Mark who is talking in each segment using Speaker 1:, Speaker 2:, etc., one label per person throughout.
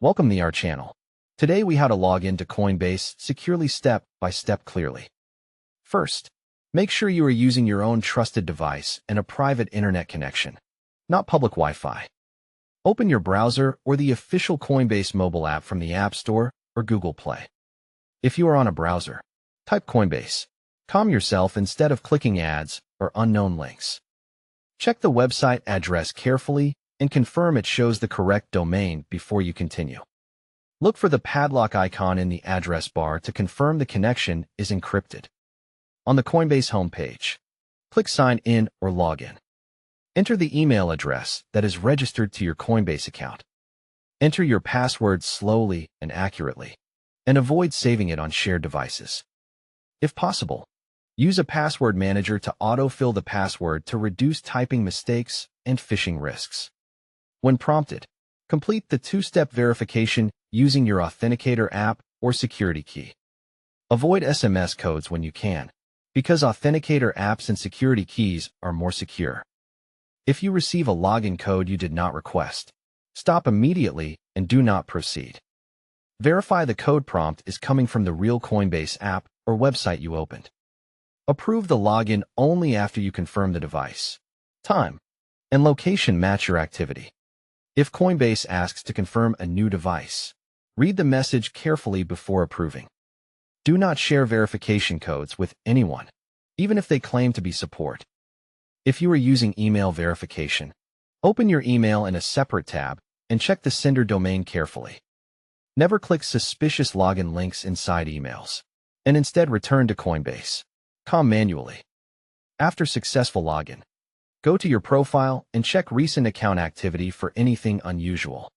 Speaker 1: Welcome to our channel. Today we how to log into Coinbase securely step by step clearly. First, make sure you are using your own trusted device and a private internet connection, not public Wi-Fi. Open your browser or the official Coinbase mobile app from the App Store or Google Play. If you are on a browser, type Coinbase. Calm yourself instead of clicking ads or unknown links. Check the website address carefully and confirm it shows the correct domain before you continue. Look for the padlock icon in the address bar to confirm the connection is encrypted. On the Coinbase homepage, click Sign In or Log In. Enter the email address that is registered to your Coinbase account. Enter your password slowly and accurately, and avoid saving it on shared devices. If possible, use a password manager to autofill the password to reduce typing mistakes and phishing risks. When prompted, complete the two-step verification using your Authenticator app or security key. Avoid SMS codes when you can, because Authenticator apps and security keys are more secure. If you receive a login code you did not request, stop immediately and do not proceed. Verify the code prompt is coming from the real Coinbase app or website you opened. Approve the login only after you confirm the device, time, and location match your activity. If Coinbase asks to confirm a new device, read the message carefully before approving. Do not share verification codes with anyone, even if they claim to be support. If you are using email verification, open your email in a separate tab and check the sender domain carefully. Never click suspicious login links inside emails, and instead return to Coinbase. Manually. After successful login, go to your profile and check recent account activity for anything unusual.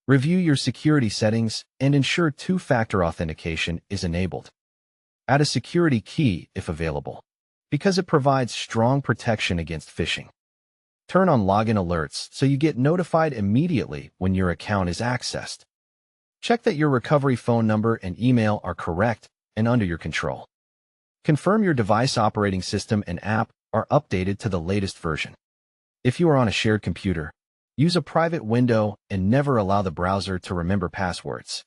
Speaker 1: Review your security settings and ensure two-factor authentication is enabled. Add a security key if available, because it provides strong protection against phishing. Turn on login alerts so you get notified immediately when your account is accessed. Check that your recovery phone number and email are correct and under your control. Confirm your device operating system and app are updated to the latest version. If you are on a shared computer, use a private window and never allow the browser to remember passwords.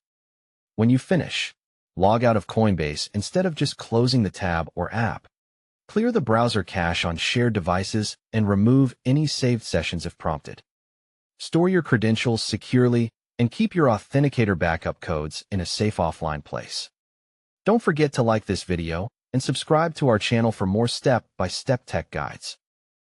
Speaker 1: When you finish, log out of Coinbase instead of just closing the tab or app. Clear the browser cache on shared devices and remove any saved sessions if prompted. Store your credentials securely and keep your Authenticator backup codes in a safe offline place. Don't forget to like this video and subscribe to our channel for more step-by-step tech guides.